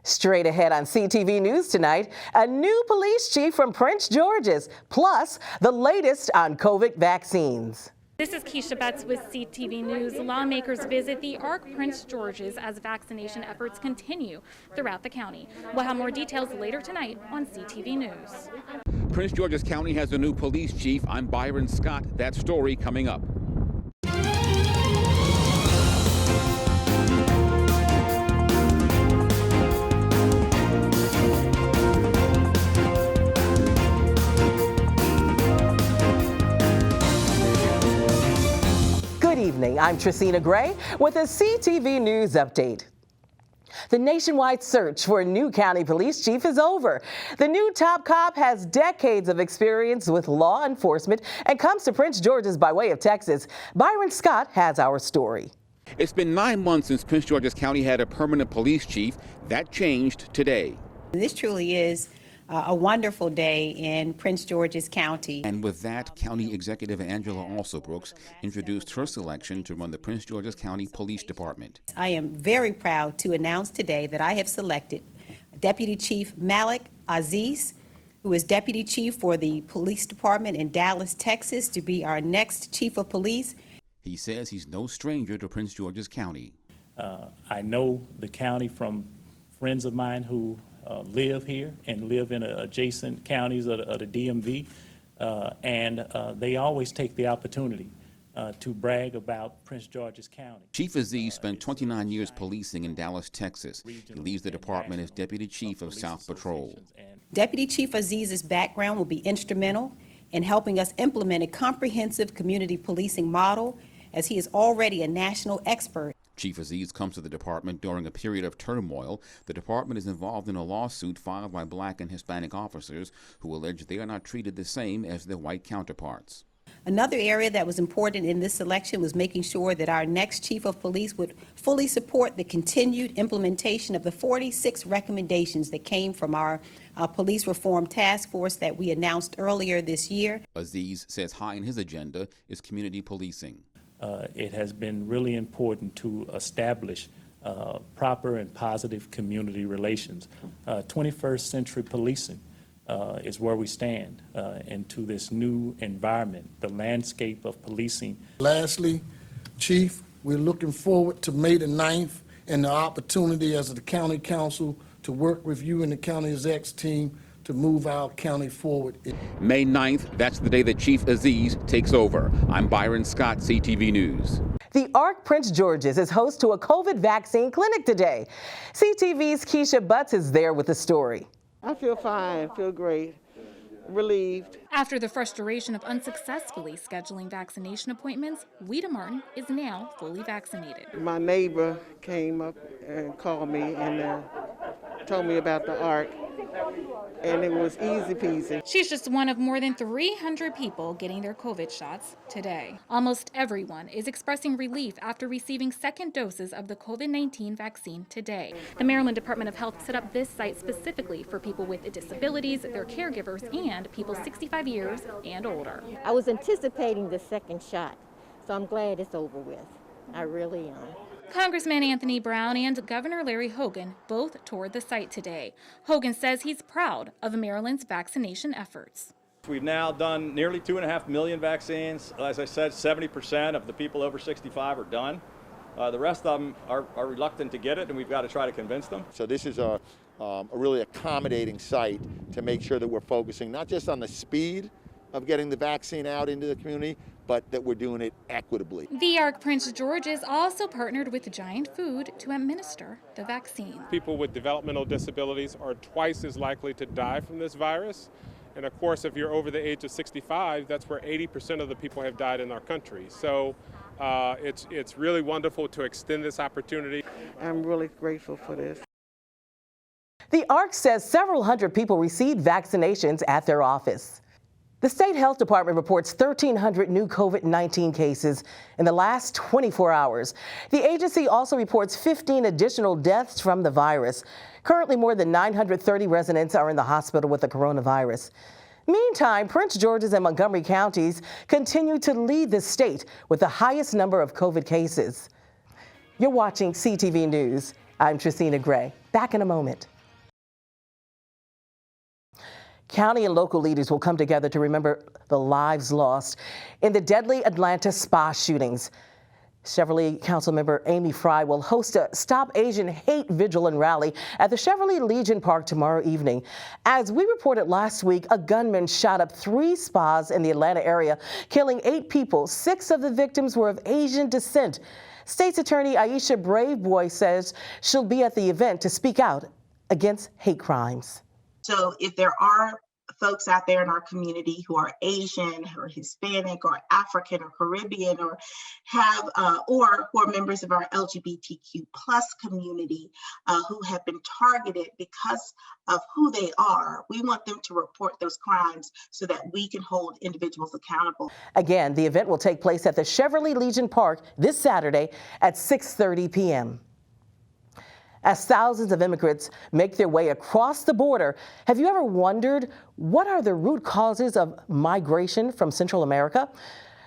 Straight ahead on CTV News tonight, a new police chief from Prince George's, plus the latest on COVID vaccines. This is Keisha Betts with CTV News. Lawmakers visit the ARC Prince George's as vaccination efforts continue throughout the county. We'll have more details later tonight on CTV News. Prince George's County has a new police chief. I'm Byron Scott. That story coming up. Good evening, I'm Tracina Gray with a CTV News update. The nationwide search for a new county police chief is over. The new top cop has decades of experience with law enforcement and comes to Prince George's by way of Texas. Byron Scott has our story. It's been 9 months since Prince George's County had a permanent police chief. That changed today. This truly is a wonderful day in Prince George's County. And with that, County Executive Angela Alsobrooks introduced her selection to run the Prince George's County Police Department. I am very proud to announce today that I have selected Deputy Chief Malik Aziz, who is Deputy Chief for the Police Department in Dallas, Texas, to be our next Chief of Police. He says he's no stranger to Prince George's County. I know the county from friends of mine who live here and live in adjacent counties of the DMV, and they always take the opportunity to brag about Prince George's County. Chief Aziz spent 29 years policing in Dallas, Texas. He leaves the department as Deputy Chief of South Patrol. Deputy Chief Aziz's background will be instrumental in helping us implement a comprehensive community policing model, as he is already a national expert. Chief Aziz comes to the department during a period of turmoil. The department is involved in a lawsuit filed by Black and Hispanic officers who allege they are not treated the same as their white counterparts. Another area that was important in this selection was making sure that our next Chief of Police would fully support the continued implementation of the 46 recommendations that came from our police reform task force that we announced earlier this year. Aziz says high in his agenda is community policing. It has been really important to establish proper and positive community relations. 21st century policing is where we stand into this new environment, the landscape of policing. Lastly, Chief, we're looking forward to May the 9th and the opportunity as the County Council to work with you and the County Execs team to move our county forward. May 9th, that's the day that Chief Aziz takes over. I'm Byron Scott, CTV News. The ARC Prince George's is host to a COVID vaccine clinic today. CTV's Keisha Betts is there with the story. I feel fine, feel great, relieved. After the frustration of unsuccessfully scheduling vaccination appointments, Weta Martin is now fully vaccinated. My neighbor came up and called me and told me about the ARC, and it was easy peasy. She's just one of more than 300 people getting their COVID shots today. Almost everyone is expressing relief after receiving second doses of the COVID-19 vaccine today. The Maryland Department of Health set up this site specifically for people with disabilities, their caregivers, and people 65 years and older. I was anticipating the second shot, so I'm glad it's over with. I really am. Congressman Anthony Brown and Governor Larry Hogan both toured the site today. Hogan says he's proud of Maryland's vaccination efforts. We've now done nearly 2.5 million vaccines. As I said, 70% of the people over 65 are done. The rest of them are reluctant to get it, and we've got to try to convince them. So this is a really accommodating site to make sure that we're focusing not just on the speed of getting the vaccine out into the community, but that we're doing it equitably. The ARC Prince George's also partnered with Giant Food to administer the vaccine. People with developmental disabilities are twice as likely to die from this virus. And of course, if you're over the age of 65, that's where 80% of the people have died in our country. So it's really wonderful to extend this opportunity. I'm really grateful for this. The ARC says several hundred people received vaccinations at their office. The State Health Department reports 1,300 new COVID-19 cases in the last 24 hours. The agency also reports 15 additional deaths from the virus. Currently, more than 930 residents are in the hospital with the coronavirus. Meantime, Prince George's and Montgomery counties continue to lead the state with the highest number of COVID cases. You're watching CTV News. I'm Tracina Gray. Back in a moment. County and local leaders will come together to remember the lives lost in the deadly Atlanta spa shootings. Chevrolet Councilmember Amy Fry will host a Stop Asian Hate vigil and rally at the Chevrolet Legion Park tomorrow evening. As we reported last week, a gunman shot up 3 spas in the Atlanta area, killing 8 people. 6 of the victims were of Asian descent. State's Attorney Aisha Braveboy says she'll be at the event to speak out against hate crimes. So if there are folks out there in our community who are Asian or Hispanic or African or Caribbean or have or who are members of our LGBTQ plus community who have been targeted because of who they are, we want them to report those crimes so that we can hold individuals accountable. Again, the event will take place at the Chevrolet Legion Park this Saturday at 6:30 p.m. As thousands of immigrants make their way across the border, have you ever wondered what are the root causes of migration from Central America?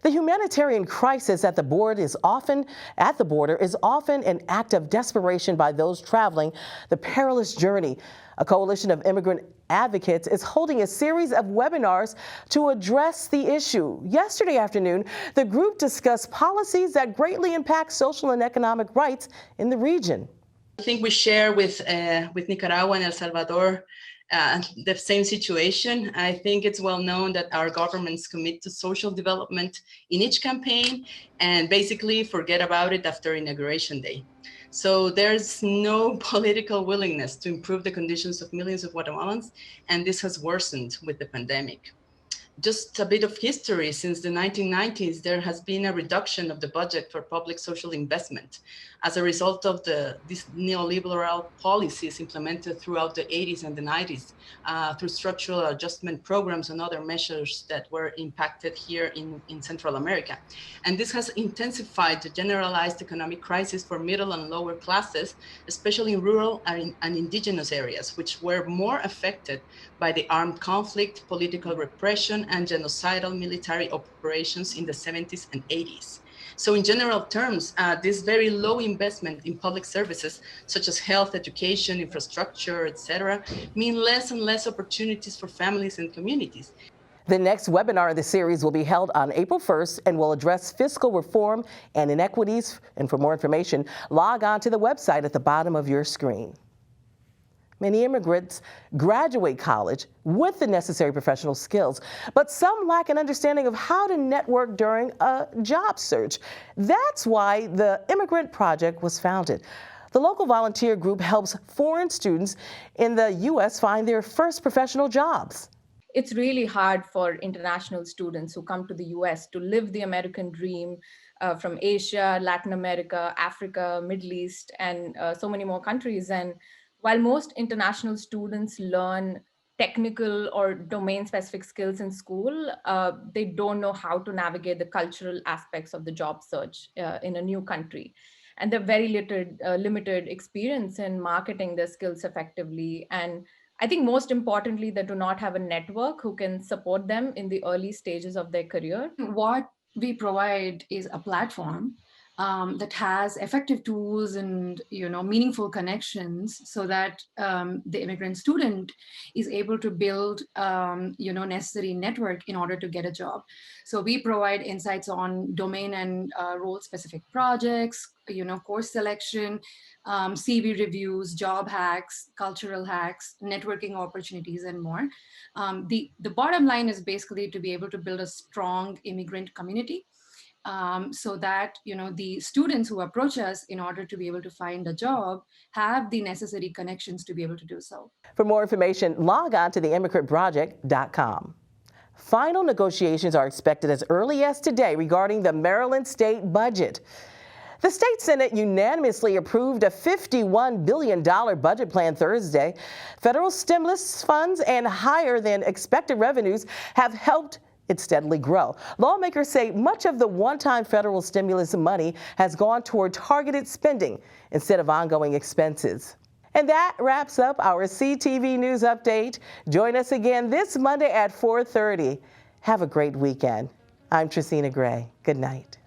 The humanitarian crisis at the border is often an act of desperation by those traveling the perilous journey. A coalition of immigrant advocates is holding a series of webinars to address the issue. Yesterday afternoon, the group discussed policies that greatly impact social and economic rights in the region. I think we share with Nicaragua and El Salvador the same situation. I think it's well known that our governments commit to social development in each campaign and basically forget about it after Inauguration Day. So there's no political willingness to improve the conditions of millions of Guatemalans, and this has worsened with the pandemic. Just a bit of history, since the 1990s, there has been a reduction of the budget for public social investment as a result of these neoliberal policies implemented throughout the 80s and the 90s through structural adjustment programs and other measures that were impacted here in Central America. And this has intensified the generalized economic crisis for middle and lower classes, especially in rural and indigenous areas, which were more affected by the armed conflict, political repression, and genocidal military operations in the 70s and 80s. So in general terms, this very low investment in public services, such as health, education, infrastructure, etc., mean less and less opportunities for families and communities. The next webinar in the series will be held on April 1st and will address fiscal reform and inequities. And for more information, log on to the website at the bottom of your screen. Many immigrants graduate college with the necessary professional skills, but some lack an understanding of how to network during a job search. That's why the Immigrant Project was founded. The local volunteer group helps foreign students in the U.S. find their first professional jobs. It's really hard for international students who come to the US to live the American dream from Asia, Latin America, Africa, Middle East, and so many more countries. And while most international students learn technical or domain-specific skills in school, they don't know how to navigate the cultural aspects of the job search in a new country. And they're very limited experience in marketing their skills effectively. And I think most importantly, they do not have a network who can support them in the early stages of their career. What we provide is a platform that has effective tools and meaningful connections so that the immigrant student is able to build necessary network in order to get a job. So we provide insights on domain and role specific projects, course selection, CV reviews, job hacks, cultural hacks, networking opportunities, and more. The bottom line is basically to be able to build a strong immigrant community so that the students who approach us in order to be able to find a job have the necessary connections to be able to do so. For more information, log on to theimmigrantproject.com. Final negotiations are expected as early as today regarding the Maryland state budget. The state Senate unanimously approved a $51 billion budget plan Thursday. Federal stimulus funds and higher than expected revenues have helped it steadily grow. Lawmakers say much of the one-time federal stimulus money has gone toward targeted spending instead of ongoing expenses. And that wraps up our CTV News Update. Join us again this Monday at 4:30. Have a great weekend. I'm Tracina Gray. Good night.